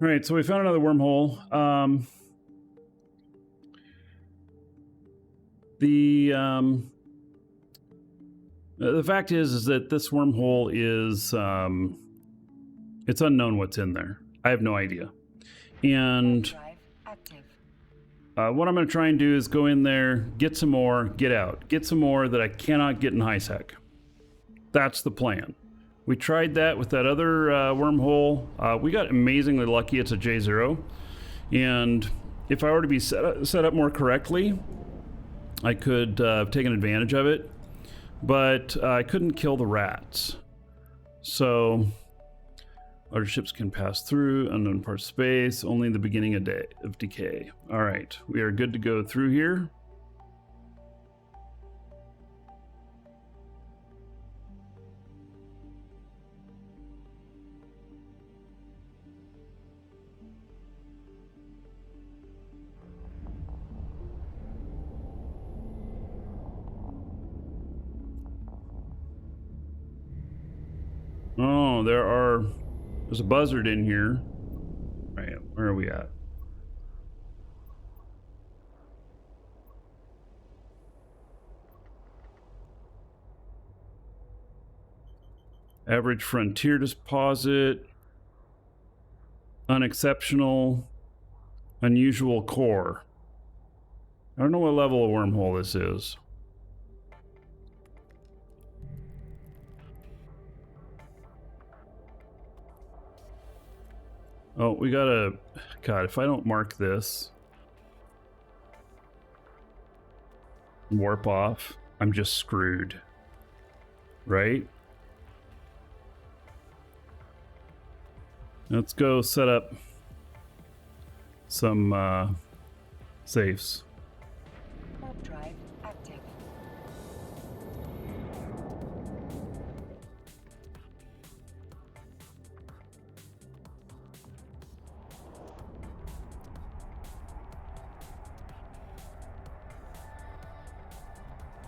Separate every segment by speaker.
Speaker 1: All right, so we found another wormhole. The fact is that this wormhole is it's unknown what's in there. I have no idea. And what I'm going to try and do is go in there, get some more, get out. Get some more that I cannot get in HiSec. That's the plan. We tried that with that other wormhole. We got amazingly lucky. It's a J0. And if I were to be set up more correctly, I could have taken advantage of it. But I couldn't kill the rats. So, other ships can pass through unknown parts of space, only the beginning of decay. All right, we are good to go through here. Oh, there's a buzzard in here. All right, where are we at? Average frontier deposit, unexceptional, unusual core. I don't know what level of wormhole this is. Oh, we gotta... God, if I don't mark this... warp off, I'm just screwed. Right? Let's go set up some safes.
Speaker 2: Warp drive active.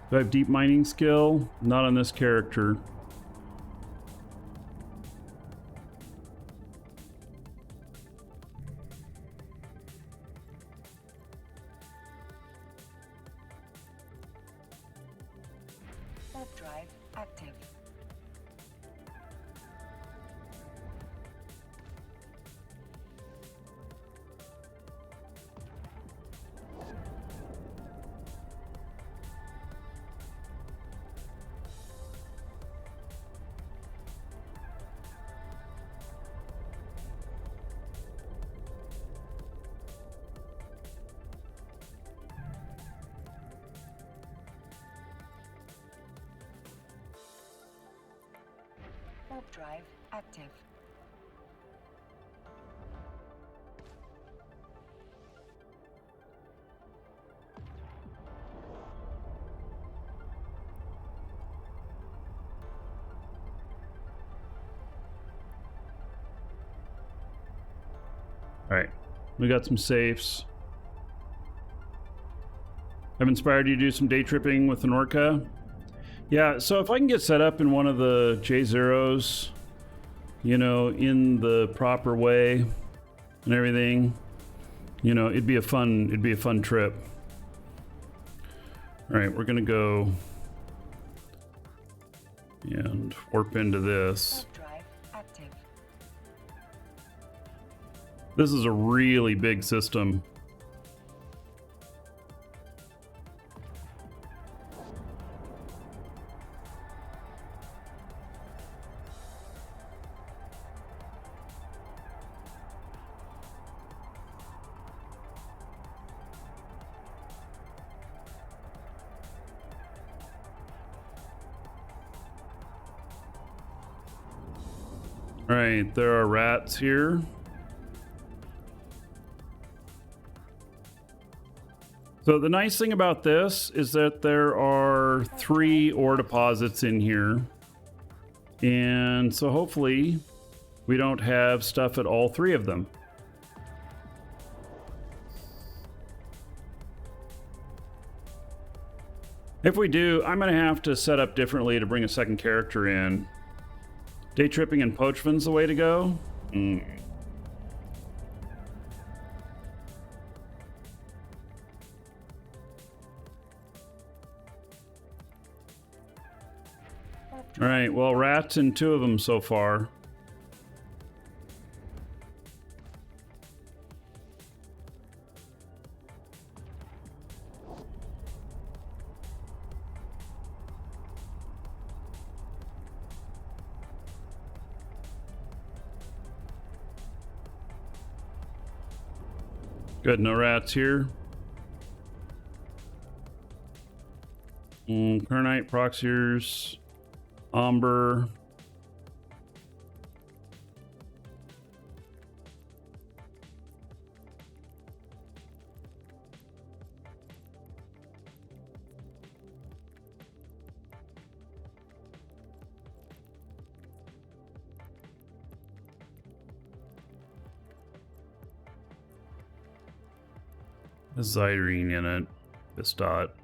Speaker 1: Do I have deep mining skill? Not on this character.
Speaker 2: Warp drive active. Warp drive active.
Speaker 1: All right, we got some safes. I've inspired you to do some day tripping with an orca. Yeah, so if I can get set up in one of the J0s, you know, in the proper way and everything, you know, it'd be a fun trip. All right, we're gonna go and warp into this.
Speaker 2: Warp drive active.
Speaker 1: This is a really big system. All right, there are rats here. So the nice thing about this is that there are 3 ore deposits in here. And so hopefully we don't have stuff at all 3 of them. If we do, I'm going to have to set up differently to bring a second character in. Day tripping and poachman's the way to go? All right, well, rats in 2 of them so far. Good, no rats here. Kernite, Proxiers, Omber. A Zyrene in it. This dot.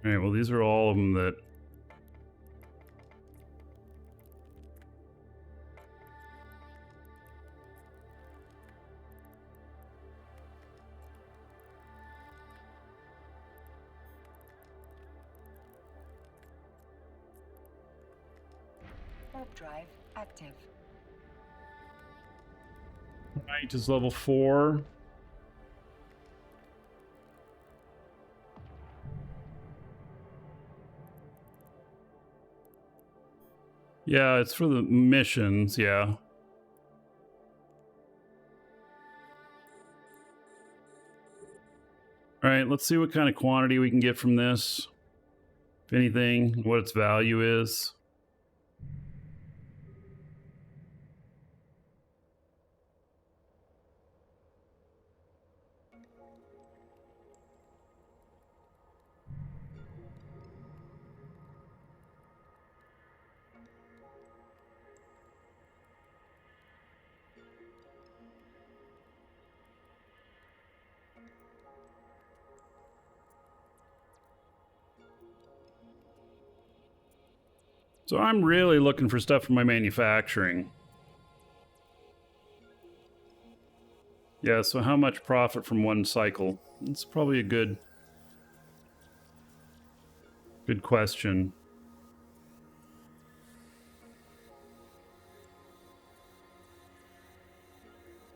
Speaker 1: All right, well, these are all of them that...
Speaker 2: Warp drive active.
Speaker 1: Knight is level 4. Yeah, it's for the missions, yeah. All right, let's see what kind of quantity we can get from this. If anything, what its value is. So I'm really looking for stuff from my manufacturing. Yeah, so how much profit from one cycle? It's probably a good question.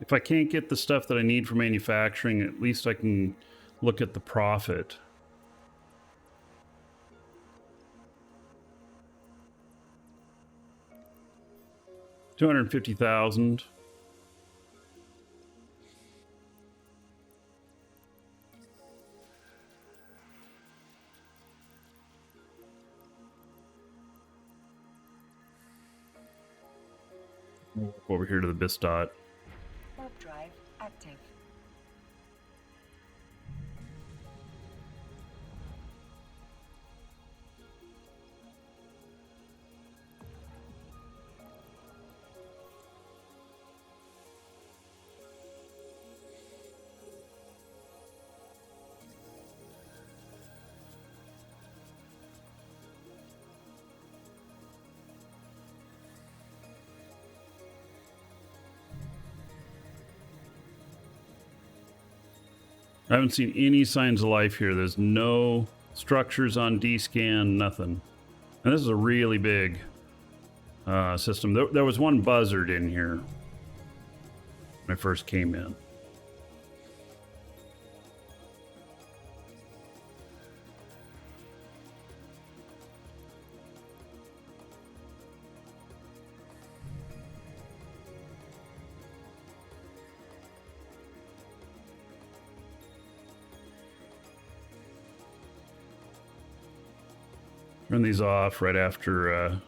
Speaker 1: If I can't get the stuff that I need for manufacturing, at least I can look at the profit. $250,000. Over here to the Bistot.
Speaker 2: Warp drive active.
Speaker 1: I haven't seen any signs of life here. There's no structures on D-scan, nothing. And this is a really big system. There was one buzzard in here when I first came in. Turn these off right after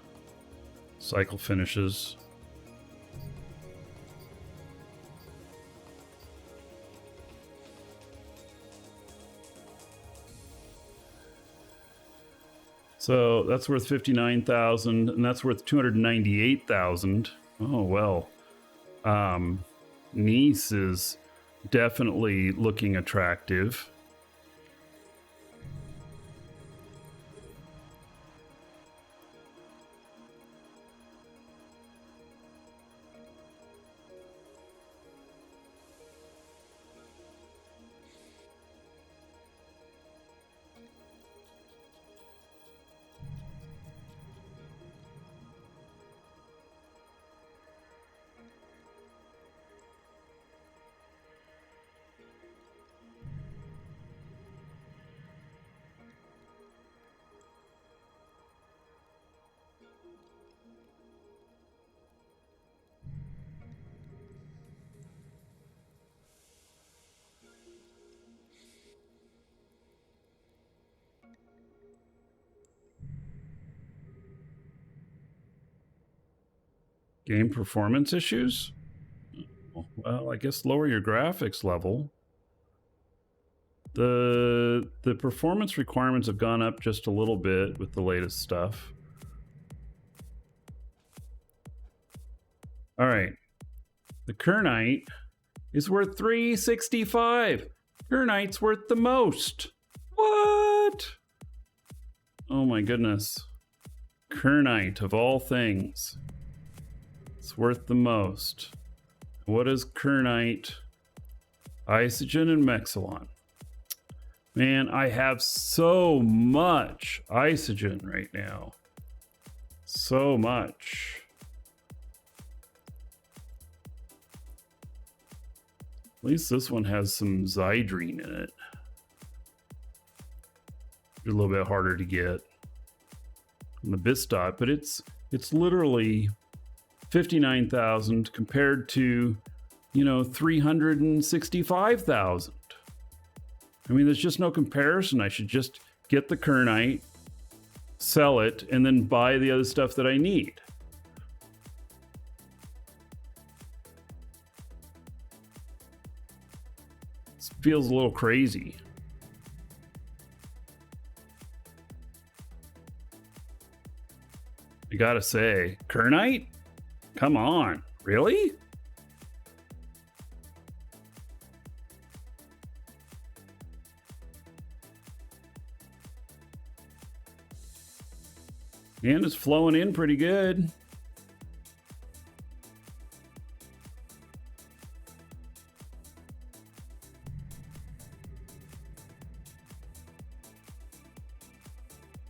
Speaker 1: cycle finishes. So that's worth 59,000, and that's worth 298,000. Oh well. Nice is definitely looking attractive. Game performance issues? Well, I guess lower your graphics level. The performance requirements have gone up just a little bit with the latest stuff. All right. The Kernite is worth $365. Kernite's worth the most. What? Oh my goodness. Kernite of all things. It's worth the most. What is Kernite? Isogen and Mexilon. Man, I have so much Isogen right now. So much. At least this one has some Zydrine in it. A little bit harder to get on the Bistot, but it's literally 59,000 compared to, 365,000. I mean, there's just no comparison. I should just get the Kernite, sell it, and then buy the other stuff that I need. This feels a little crazy. I gotta say, Kernite? Come on, really? And it's flowing in pretty good.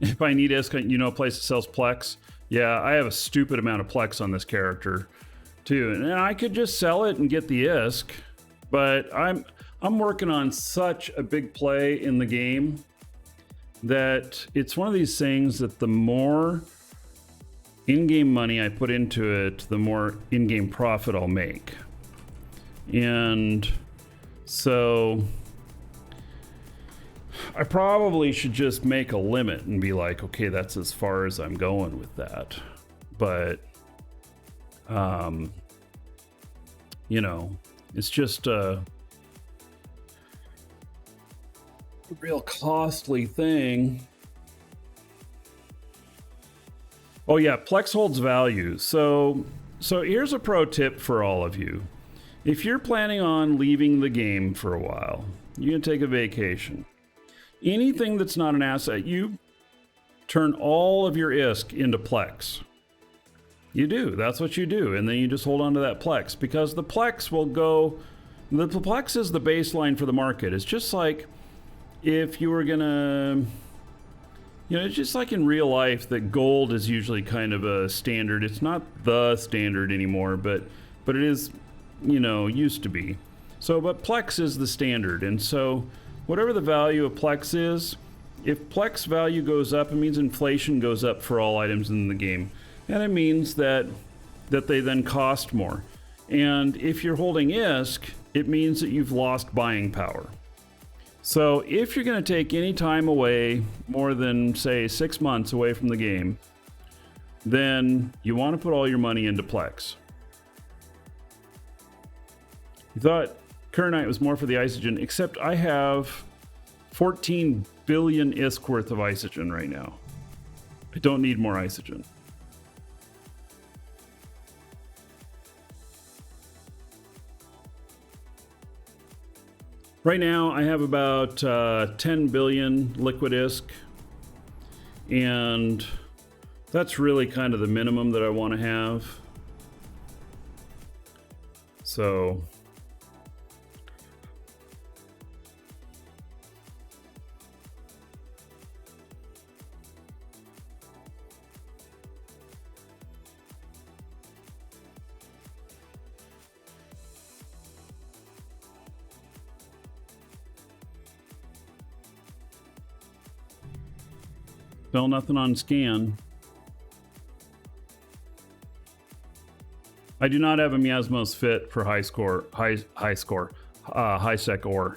Speaker 1: If I need ISK, a place that sells Plex. Yeah, I have a stupid amount of Plex on this character too. And I could just sell it and get the ISK, but I'm working on such a big play in the game that it's one of these things that the more in-game money I put into it, the more in-game profit I'll make. And so I probably should just make a limit and be like, okay, that's as far as I'm going with that. But, it's just a real costly thing. Oh yeah, Plex holds value. So here's a pro tip for all of you. If you're planning on leaving the game for a while, you're gonna take a vacation. Anything that's not an asset, you turn all of your ISK into Plex. You do, that's what you do. And then you just hold on to that Plex because the Plex will go, the Plex is the baseline for the market. It's just like if you were gonna, it's just like in real life that gold is usually kind of a standard. It's not the standard anymore, but it is, used to be. So, but Plex is the standard. And so whatever the value of Plex is, if Plex value goes up, it means inflation goes up for all items in the game. And it means that they then cost more. And if you're holding ISK, it means that you've lost buying power. So if you're going to take any time away, more than, say, 6 months away from the game, then you want to put all your money into Plex. You thought Kernite was more for the Isogen, except I have 14 billion ISK worth of Isogen right now. I don't need more Isogen. Right now, I have about 10 billion liquid ISK, and that's really kind of the minimum that I want to have. So still nothing on scan. I do not have a Miasmos fit for high sec ore.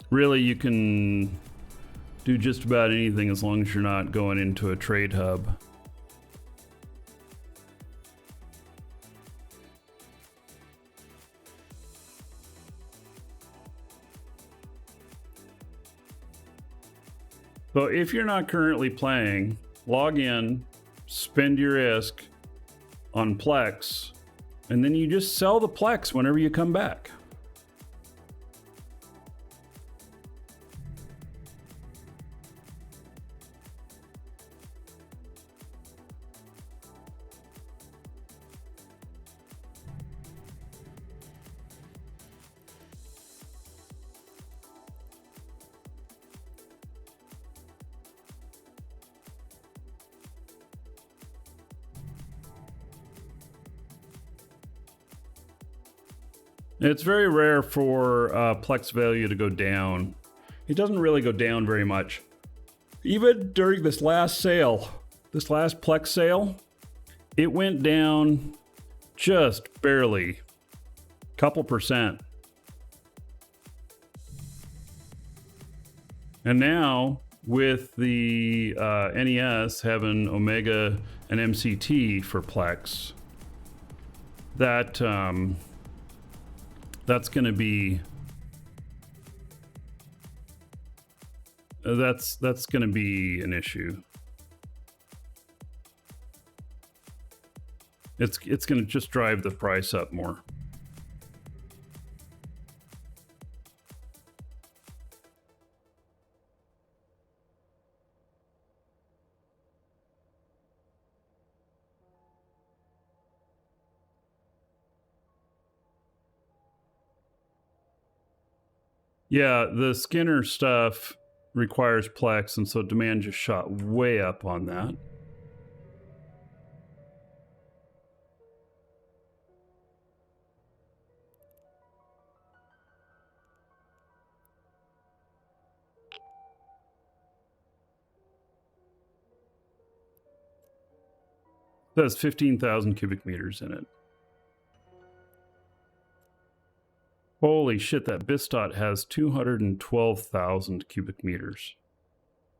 Speaker 1: Really, you can do just about anything as long as you're not going into a trade hub. So if you're not currently playing, log in, spend your ISK on Plex, and then you just sell the Plex whenever you come back. It's very rare for Plex value to go down. It doesn't really go down very much. Even during this last sale, this last Plex sale, it went down just barely, couple percent. And now with the NES having Omega and MCT for Plex, that's going to be that's going to be an issue. It's going to just drive the price up more. Yeah, the Skinner stuff requires Plex, and so demand just shot way up on that. That has 15,000 cubic meters in it. Holy shit, that Bistot has 212,000 cubic meters.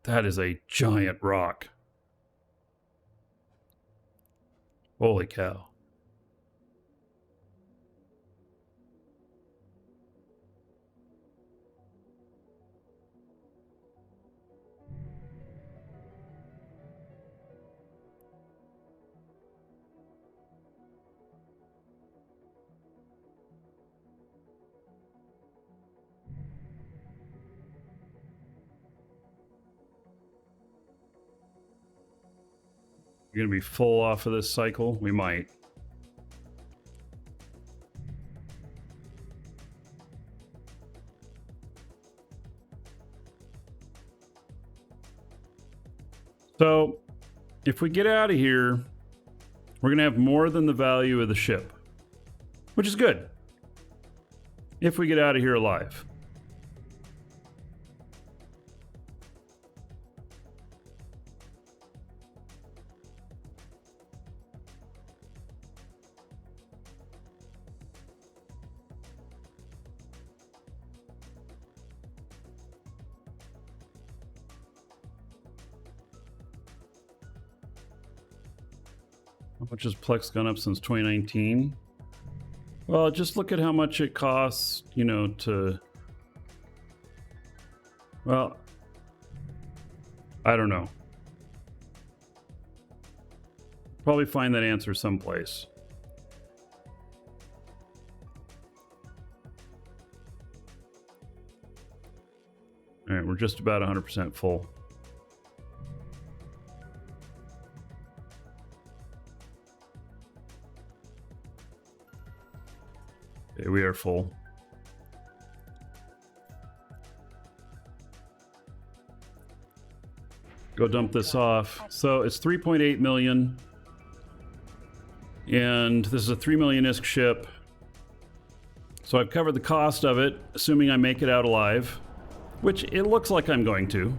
Speaker 1: That is a giant rock. Holy cow. You're gonna be full off of this cycle? We might. So, if we get out of here, we're gonna have more than the value of the ship, which is good. If we get out of here alive. How much has Plex gone up since 2019? Well, just look at how much it costs, you know, to... Well, I don't know. Probably find that answer someplace. All right, we're just about 100% full. Okay, we are full. Go dump this off. So it's 3.8 million. And this is a 3 million ISK ship. So I've covered the cost of it, assuming I make it out alive, which it looks like I'm going to.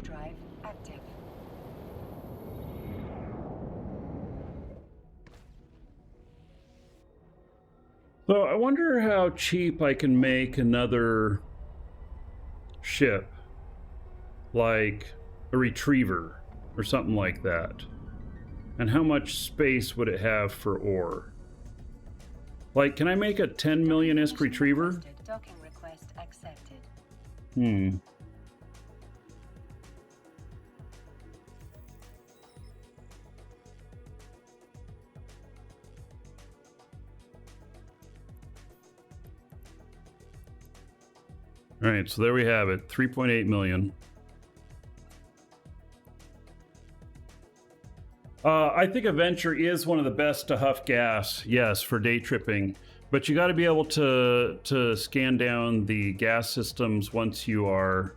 Speaker 2: drive active.
Speaker 1: So I wonder how cheap I can make another ship, like a retriever or something like that. And how much space would it have for ore? Like, can I make a 10 million-isk retriever?
Speaker 2: Docking request accepted.
Speaker 1: All right, so there we have it, 3.8 million. I think a venture is one of the best to huff gas, yes, for day tripping. But you got to be able to scan down the gas systems once you are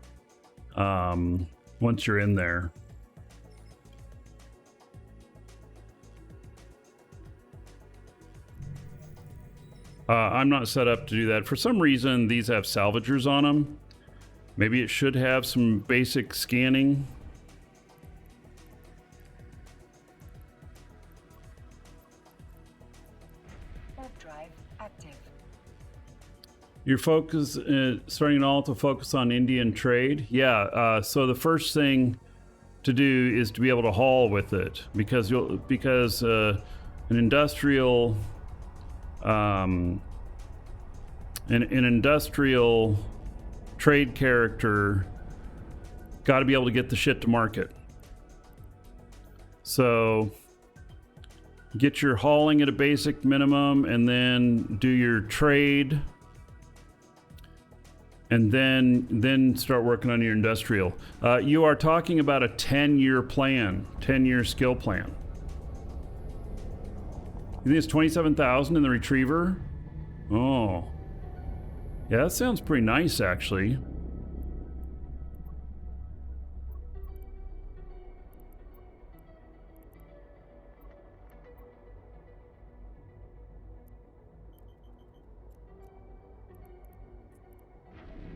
Speaker 1: once you're in there. I'm not set up to do that. For some reason, these have salvagers on them. Maybe it should have some basic scanning.
Speaker 2: Drive active.
Speaker 1: Your focus, starting all to focus on Indian trade. Yeah, so the first thing to do is to be able to haul with it, because an industrial an industrial trade character got to be able to get the shit to market. So get your hauling at a basic minimum, and then do your trade, and then start working on your industrial. You are talking about a 10-year plan, 10-year skill plan. You think it's 27,000 in the retriever? Oh. Yeah, that sounds pretty nice, actually.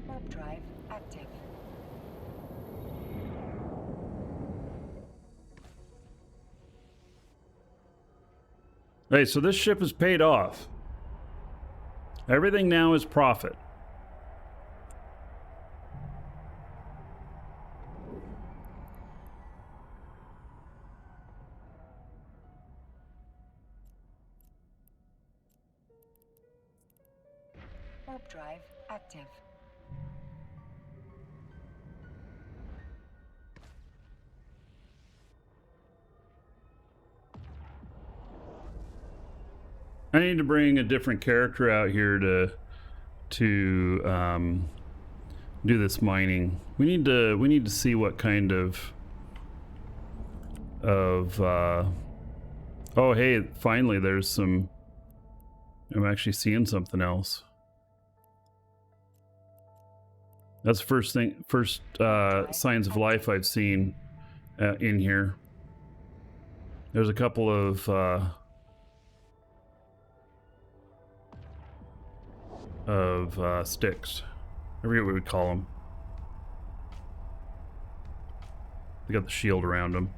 Speaker 2: Warp drive active.
Speaker 1: Hey, so this ship is paid off. Everything now is profit.
Speaker 2: Warp drive active.
Speaker 1: I need to bring a different character out here to do this mining. We need to see what kind of oh, hey, finally there's some. I'm actually seeing something else. That's the first signs of life I've seen in here. There's a couple of sticks. I forget what we call them. They got the shield around them.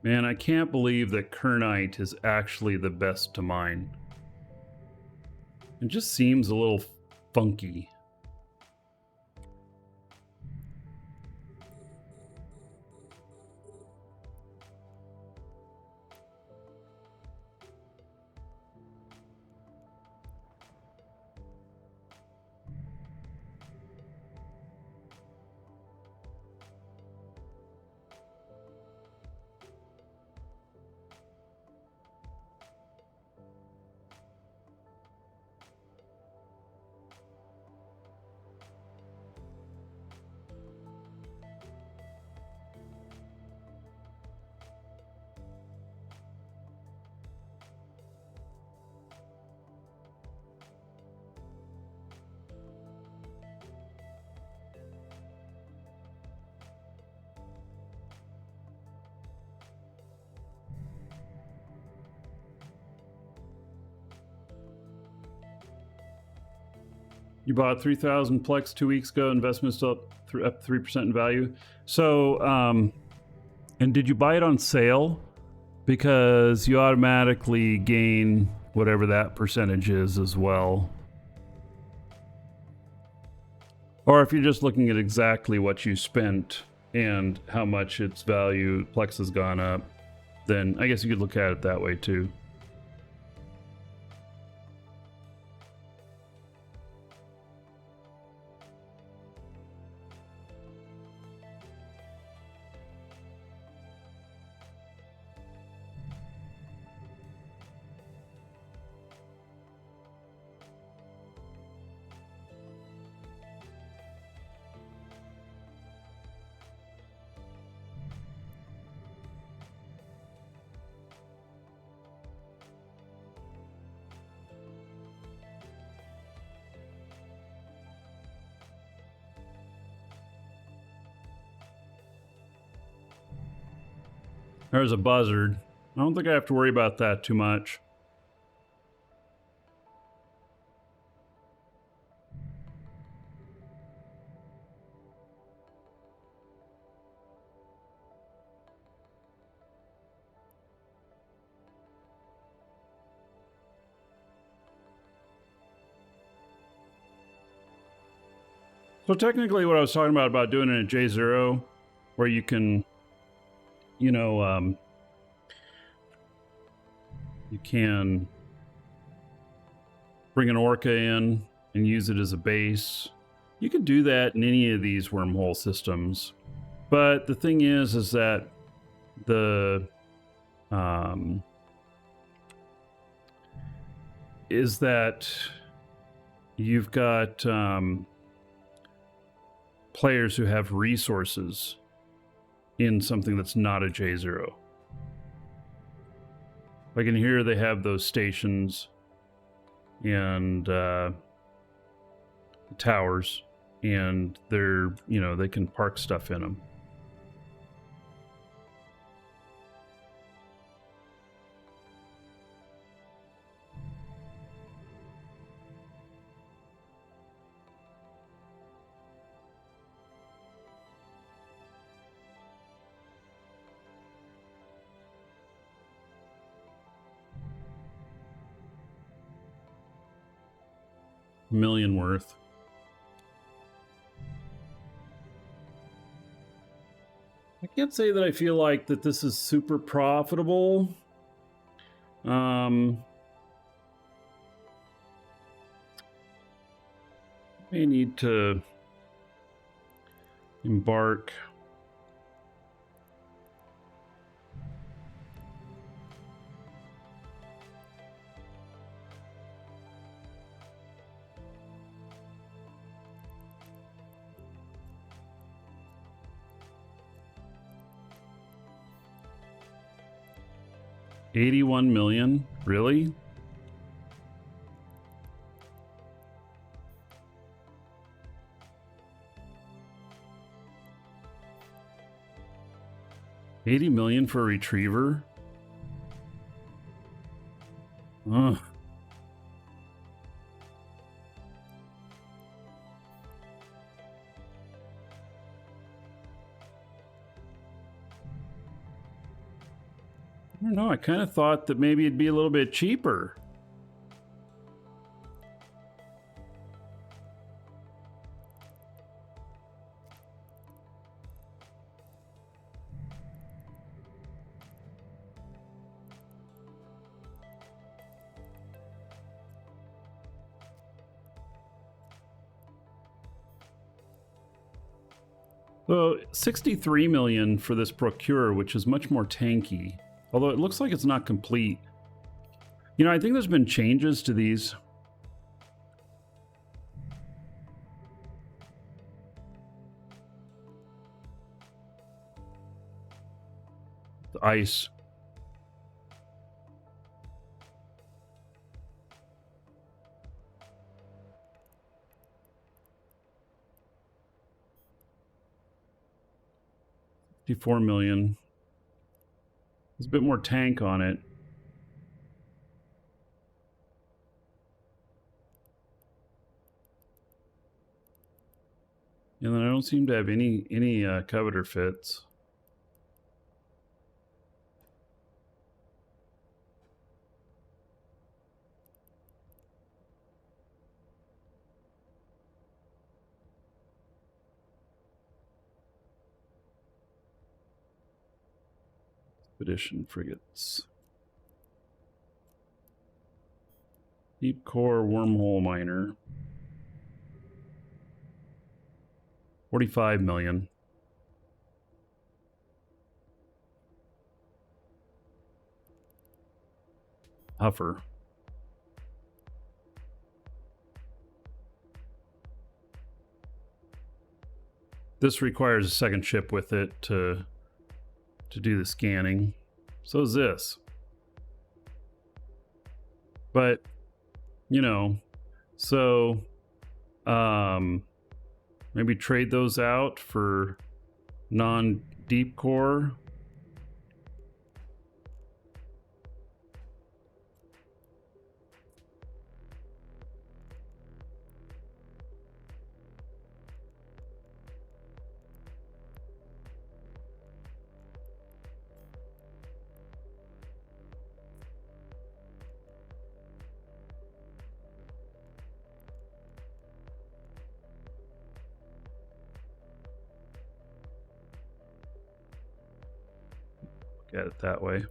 Speaker 1: Man, I can't believe that Kernite is actually the best to mine. It just seems a little funky. You bought 3,000 Plex 2 weeks ago. Investment's still up 3% in value. So, and did you buy it on sale? Because you automatically gain whatever that percentage is as well. Or if you're just looking at exactly what you spent and how much its value, Plex has gone up, then I guess you could look at it that way too. There's a buzzard. I don't think I have to worry about that too much. So technically what I was talking about doing it at J0, where you can, you know, you can bring an orca in and use it as a base. You can do that in any of these wormhole systems. But the thing is that the, you've got, players who have resources in something that's not a J0. Like in here, they have those stations and towers, and they're, you know, they can park stuff in them. Million worth. I can't say that I feel like that this is super profitable. May need to embark. $81 million? Really? $80 million for a retriever? Ugh. I don't know, I kind of thought that maybe it'd be a little bit cheaper. So 63 million for this procure, which is much more tanky. Although it looks like it's not complete. You know, I think there's been changes to these. The ice. $54 million. There's a bit more tank on it. And then I don't seem to have any coveter fits. Expedition frigates. Deep core wormhole miner. 45 million. Huffer. This requires a second ship with it to do the scanning. So is this. But, you know, so maybe trade those out for non-deep core. At it that way.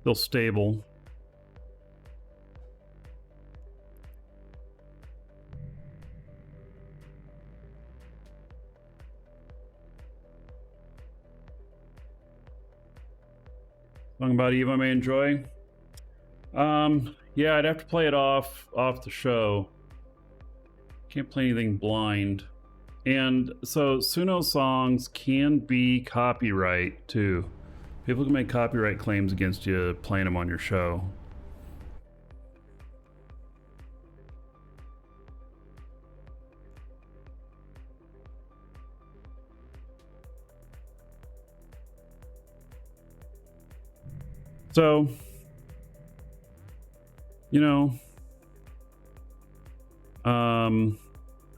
Speaker 1: Still stable. Song about Eve I may enjoy. Yeah, I'd have to play it off the show. Can't play anything blind. And so Suno songs can be copyright too. People can make copyright claims against you playing them on your show. So, you know, how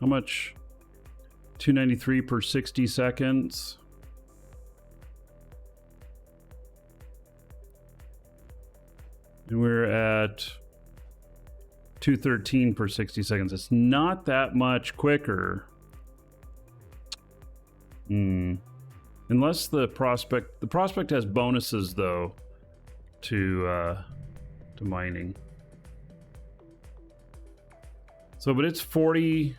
Speaker 1: much? 293 per 60 seconds. And we're at 213 per 60 seconds. It's not that much quicker. Unless the prospect has bonuses though to mining. So, but it's 40,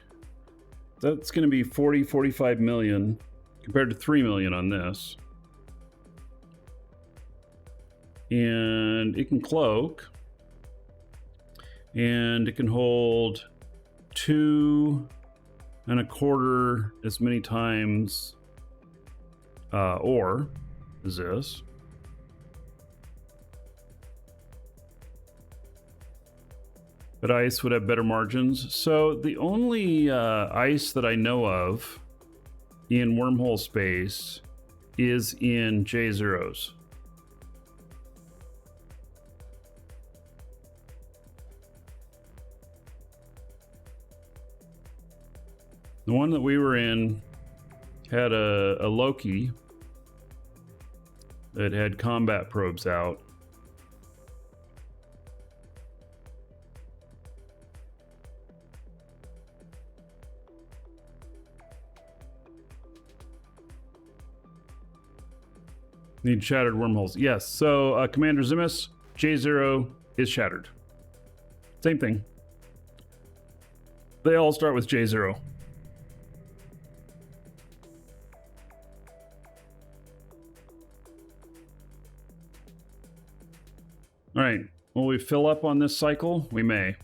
Speaker 1: that's going to be 45 million compared to 3 million on this. And it can cloak, and it can hold 2.25 as many times ore as this. But ice would have better margins. So the only ice that I know of in wormhole space is in J0s. The one that we were in had a Loki that had combat probes out. Need shattered wormholes. Yes, so Commander Zimus, J0 is shattered. Same thing. They all start with J0. All right, will we fill up on this cycle? We may.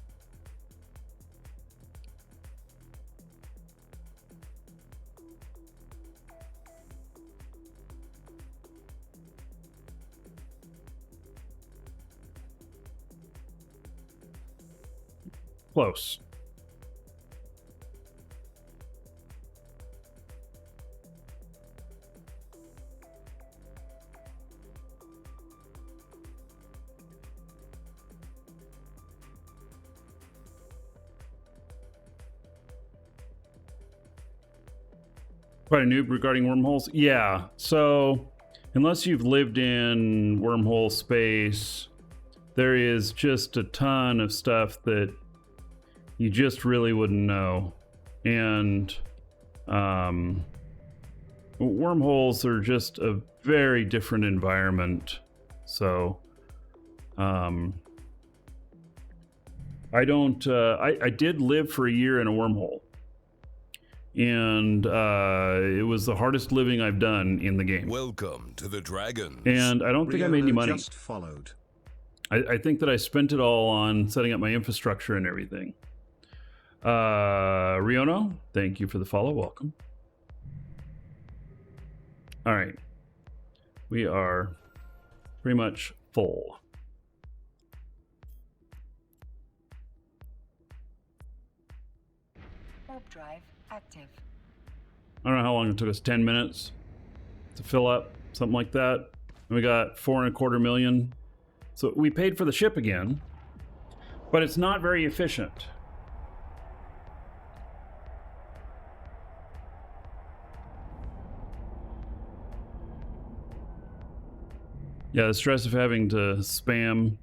Speaker 1: Close. Quite a noob regarding wormholes? Yeah, so unless you've lived in wormhole space, there is just a ton of stuff that you just really wouldn't know. And wormholes are just a very different environment. So I did live for a year in a wormhole. And it was the hardest living I've done in the game.
Speaker 3: Welcome to the Dragons.
Speaker 1: And I don't think I made any money.
Speaker 4: Just followed.
Speaker 1: I think that I spent it all on setting up my infrastructure and everything. Riono, thank you for the follow. Welcome. All right. We are pretty much full.
Speaker 2: Warp drive active.
Speaker 1: I don't know how long it took us, 10 minutes to fill up, something like that. And we got 4.25 million. So we paid for the ship again, but it's not very efficient. Yeah, the stress of having to spam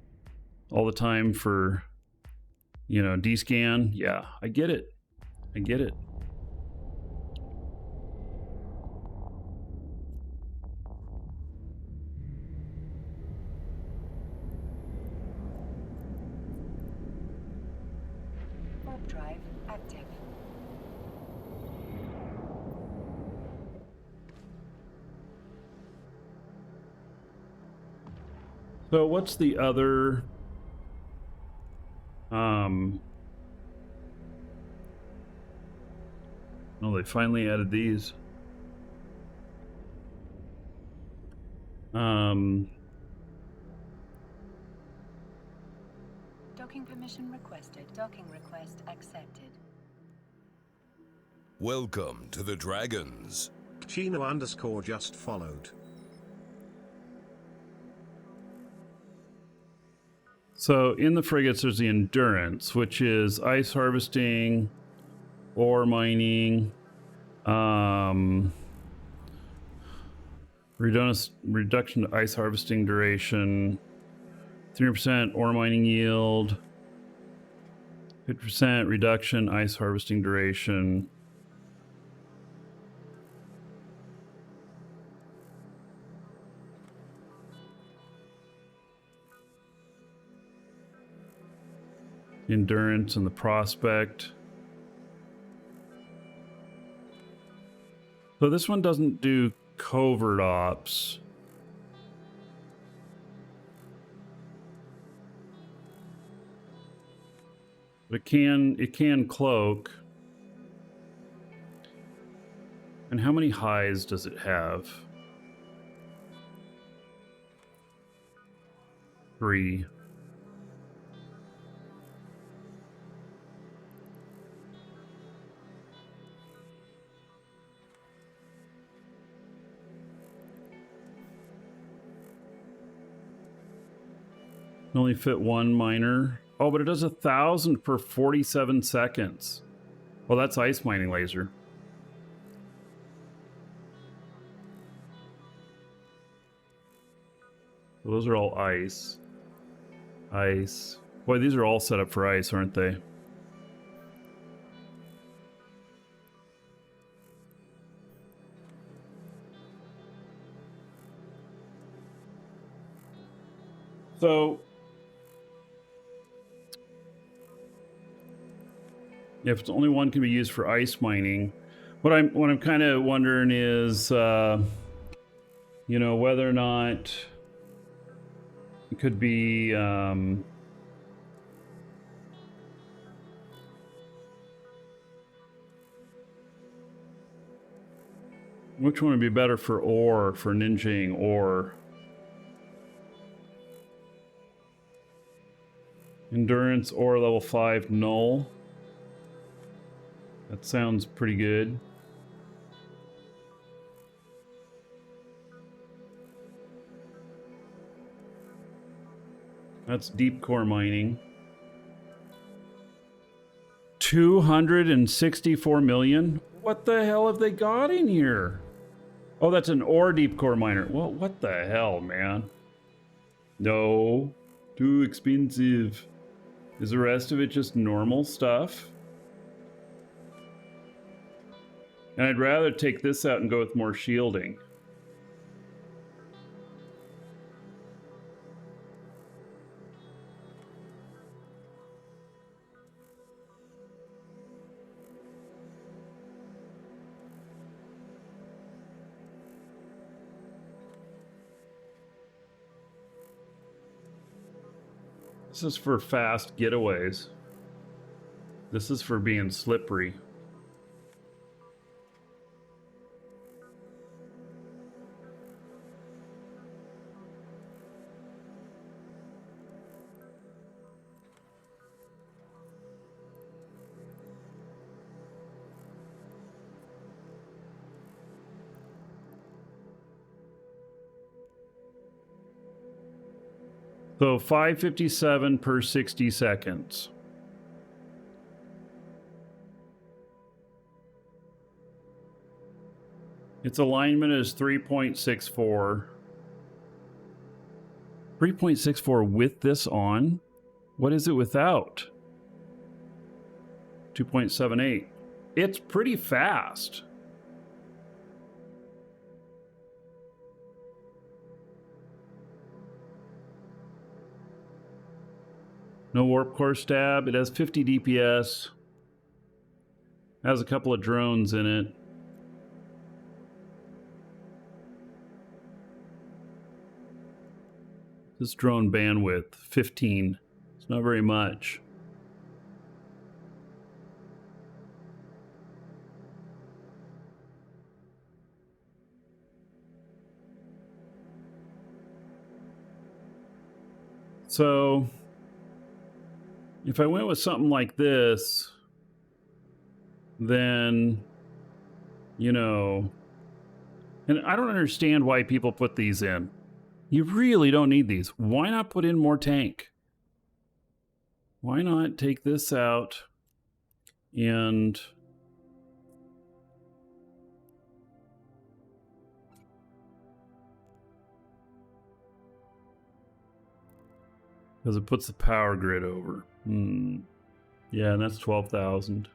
Speaker 1: all the time for, you know, D-scan. Yeah, I get it. I get it.
Speaker 2: Warp drive active.
Speaker 1: So what's the other oh, they finally added these.
Speaker 2: Docking permission requested. Docking request accepted.
Speaker 3: Welcome to the Dragons.
Speaker 4: Chino _ just followed.
Speaker 1: So in the frigates, there's the endurance, which is ice harvesting, ore mining, reduction to ice harvesting duration, 3% ore mining yield, 50% reduction ice harvesting duration. Endurance and the prospect. So this one doesn't do covert ops. But it can cloak. And how many highs does it have? 3. Only fit one miner. Oh, but it does 1,000 per 47 seconds. Well, that's ice mining laser. Those are all ice. Ice. Boy, these are all set up for ice, aren't they? So if it's only one can be used for ice mining, what I'm kind of wondering is, you know, whether or not it could be which one would be better for ore, for ninjaing ore? Endurance or level 5 null. That sounds pretty good. That's deep core mining. 264 million? What the hell have they got in here? Oh, that's an ore deep core miner. Well, what the hell, man? No, too expensive. Is the rest of it just normal stuff? And I'd rather take this out and go with more shielding. This is for fast getaways. This is for being slippery. So 557 per 60 seconds. Its alignment is 3.64. 3.64 with this on? What is it without? 2.78. It's pretty fast. No warp core stab. It has 50 DPS. Has a couple of drones in it. This drone bandwidth, 15. It's not very much. So if I went with something like this, then, you know, and I don't understand why people put these in. You really don't need these. Why not put in more tank? Why not take this out and because it puts the power grid over. Yeah, and that's 12,000.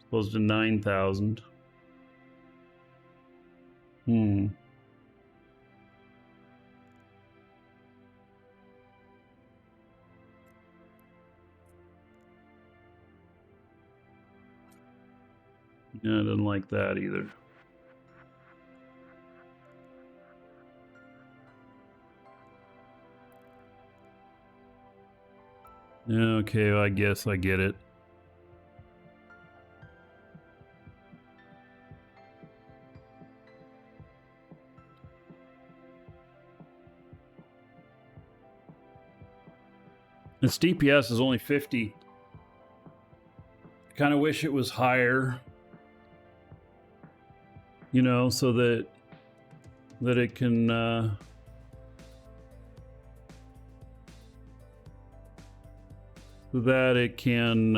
Speaker 1: Opposed to 9,000. Yeah, I didn't like that either. Okay, well, I guess I get it. Its DPS is only 50. Kind of wish it was higher. You know, so that it can so that it can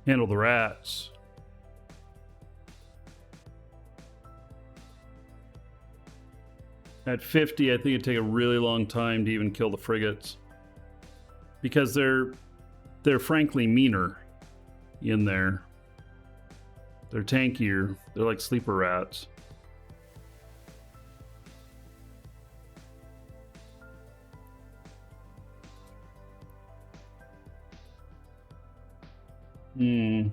Speaker 1: handle the rats. At 50, I think it'd take a really long time to even kill the frigates, because they're frankly meaner in there. They're tankier. They're like sleeper rats. See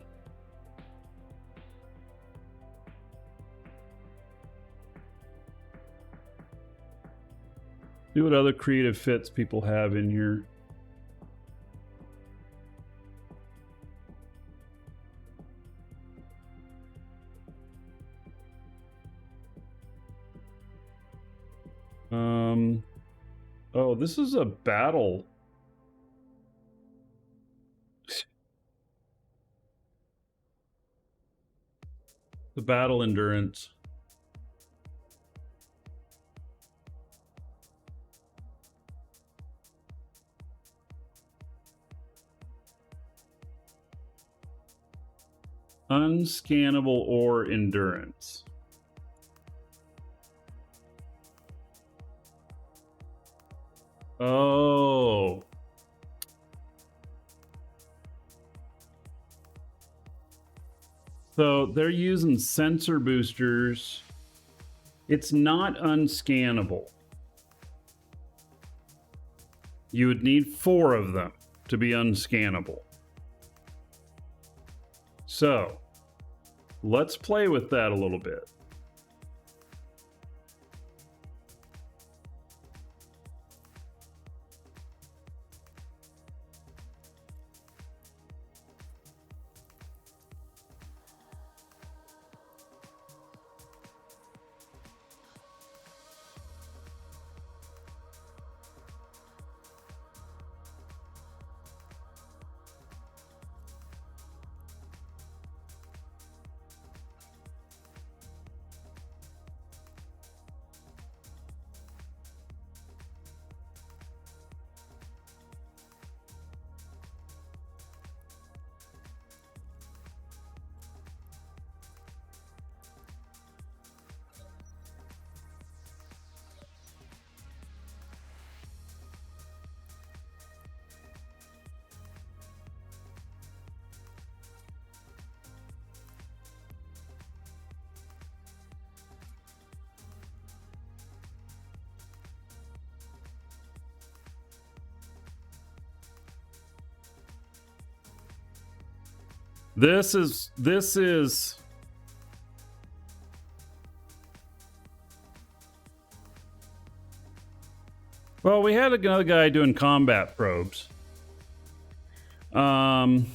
Speaker 1: what other creative fits people have in here. Oh, this is a battle. The battle endurance. Unscannable ore endurance. Oh. So they're using sensor boosters. It's not unscannable. You would need 4 of them to be unscannable. So let's play with that a little bit. This is well, we had another guy doing combat probes. And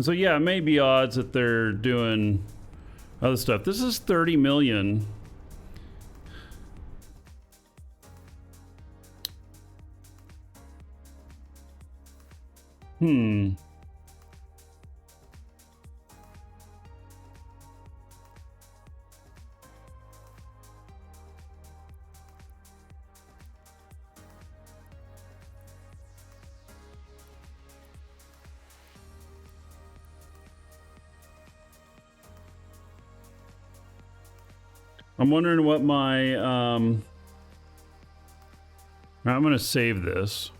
Speaker 1: so yeah, it may be odds that they're doing other stuff. This is 30 million. I'm wondering what my I'm going to save this.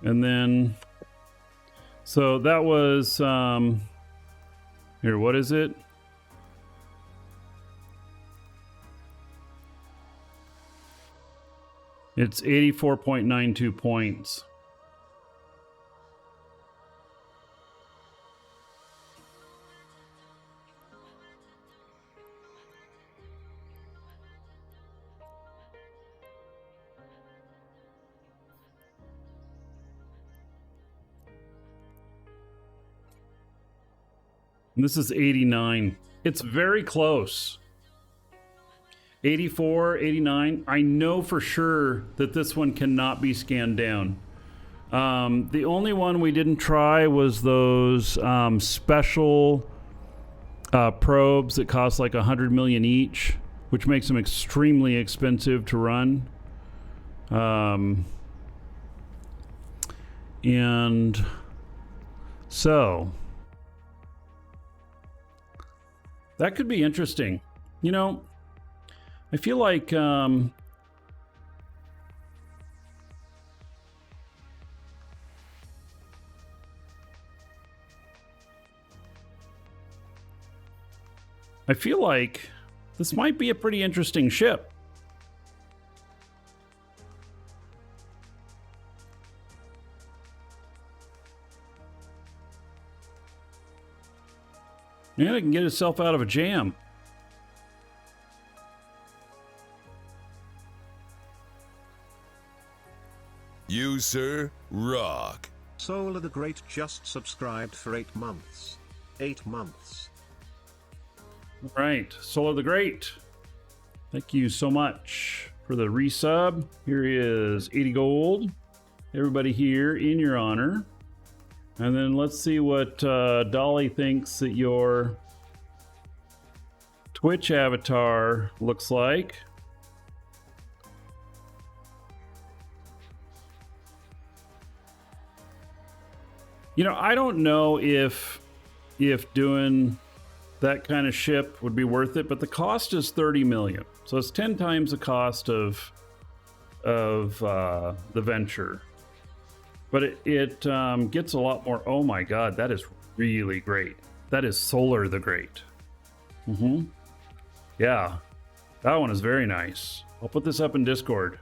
Speaker 1: And then so that was here, what is it? It's 84.92 points. And this is 89. It's very close. 84, 89. I know for sure that this one cannot be scanned down. The only one we didn't try was those special probes that cost like 100 million each, which makes them extremely expensive to run. And so that could be interesting. You know, I feel like this might be a pretty interesting ship. Yeah, it can get itself out of a jam.
Speaker 3: You, sir, rock.
Speaker 4: Solar the Great just subscribed for 8 months. 8 months.
Speaker 1: All right, Solar the Great. Thank you so much for the resub. Here is 80 gold. Everybody here in your honor. And then let's see what Dolly thinks that your Twitch avatar looks like. You know, I don't know if doing that kind of ship would be worth it, but the cost is 30 million. So it's 10 times the cost of the venture. But it gets a lot more. Oh my God, that is really great. That is Solar the Great. Yeah, that one is very nice. I'll put this up in Discord.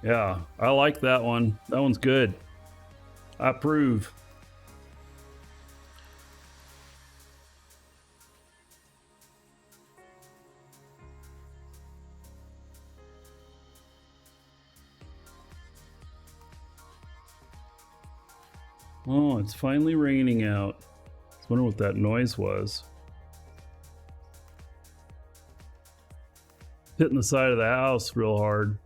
Speaker 1: Yeah, I like that one. That one's good. I approve. Oh, it's finally raining out. I wonder what that noise was. Hitting the side of the house real hard.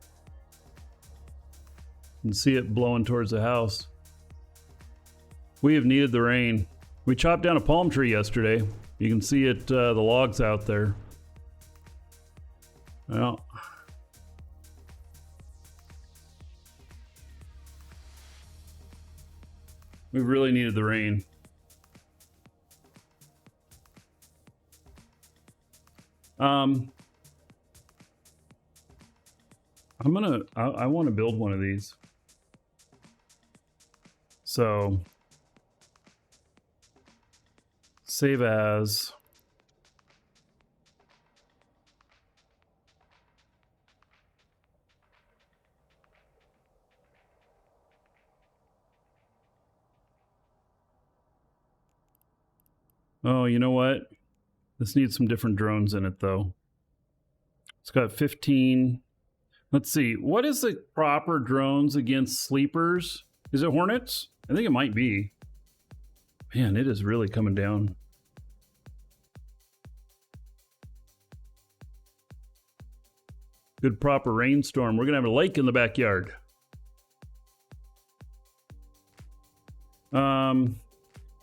Speaker 1: You can see it blowing towards the house. We have needed the rain. We chopped down a palm tree yesterday. You can see it, the logs out there. Well, we really needed the rain. I want to build one of these. So, save as. Oh, you know what? This needs some different drones in it, though. It's got 15. Let's see. What is the proper drones against sleepers? Is it Hornets? I think it might be. Man, it is really coming down. Good proper rainstorm. We're going to have a lake in the backyard.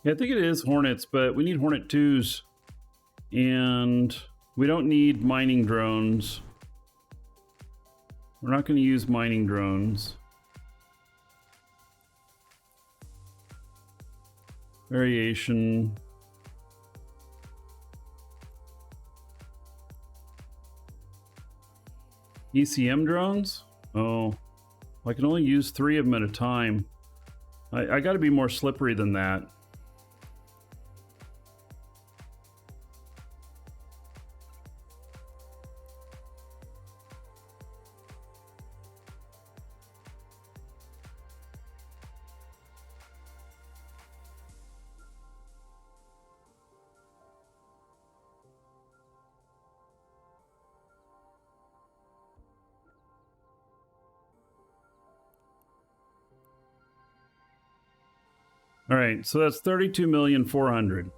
Speaker 1: Yeah, I think it is Hornets, but we need Hornet 2s. And we don't need mining drones. We're not going to use mining drones. Variation. ECM drones? Oh, I can only use 3 of them at a time. I got to be more slippery than that. All right, so that's 32,400,000.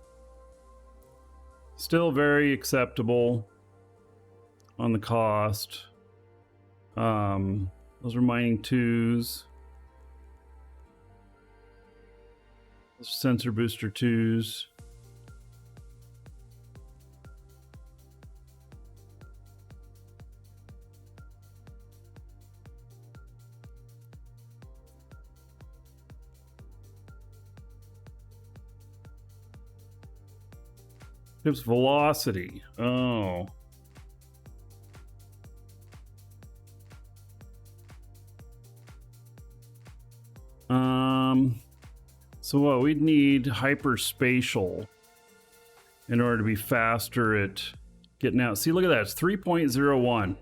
Speaker 1: Still very acceptable on the cost. Those are mining 2s. Those are sensor booster 2s. Gives velocity. Oh. So what we'd need hyperspatial in order to be faster at getting out. See, look at that. It's 3.01.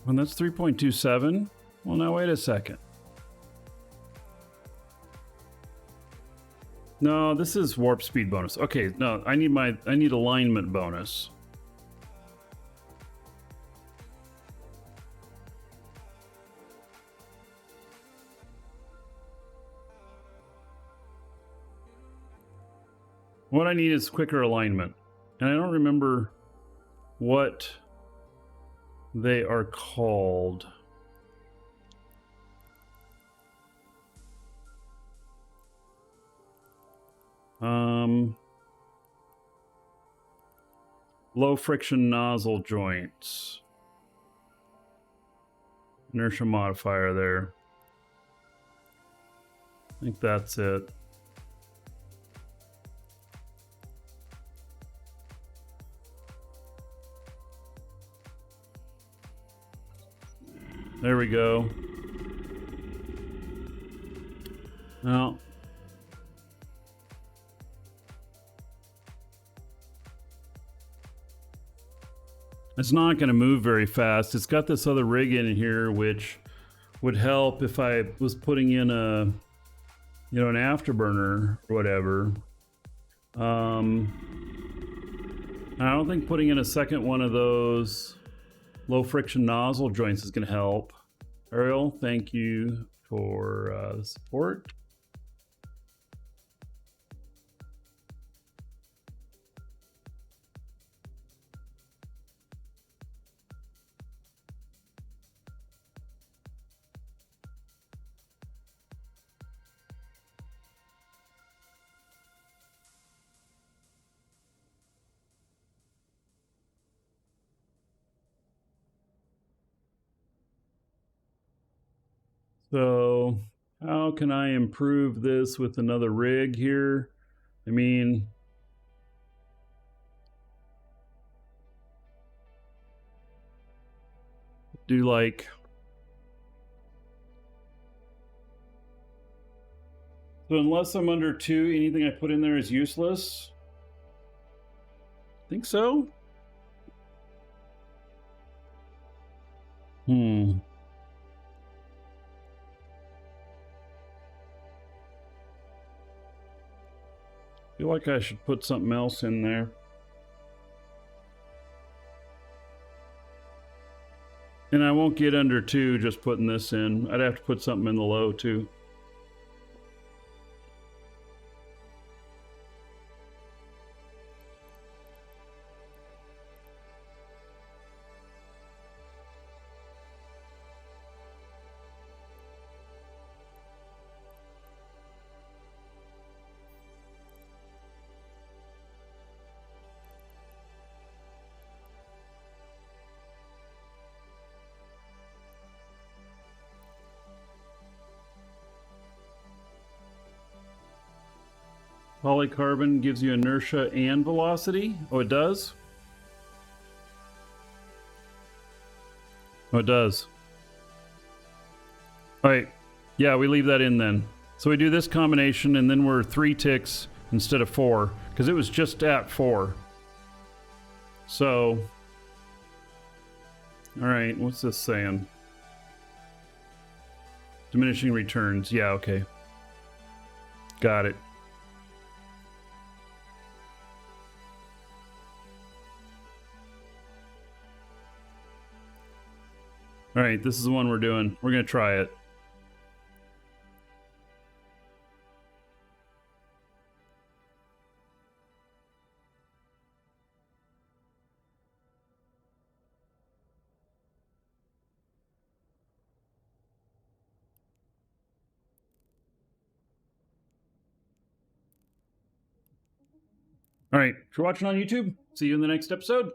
Speaker 1: And that's 3.27. Well, now wait a second. No, this is warp speed bonus. Okay, no, I need alignment bonus. What I need is quicker alignment. And I don't remember what they are called. Low friction nozzle joints. Inertia modifier there. I think that's it. There we go. Now, it's not going to move very fast. It's got this other rig in here, which would help if I was putting in a, you know, an afterburner or whatever. I don't think putting in a second one of those low friction nozzle joints is going to help. Ariel, thank you for the support. So how can I improve this with another rig here? I mean, do like, so unless I'm under 2, anything I put in there is useless? Think so? Feel like I should put something else in there. And I won't get under 2 just putting this in. I'd have to put something in the low too. Polycarbon gives you inertia and velocity? Oh, it does? Oh, it does. All right. Yeah, we leave that in then. So we do this combination and then we're 3 ticks instead of 4 because it was just at 4. So, all right, what's this saying? Diminishing returns. Yeah, okay. Got it. All right, this is the one we're doing. We're going to try it. All right, if you're watching on YouTube, see you in the next episode.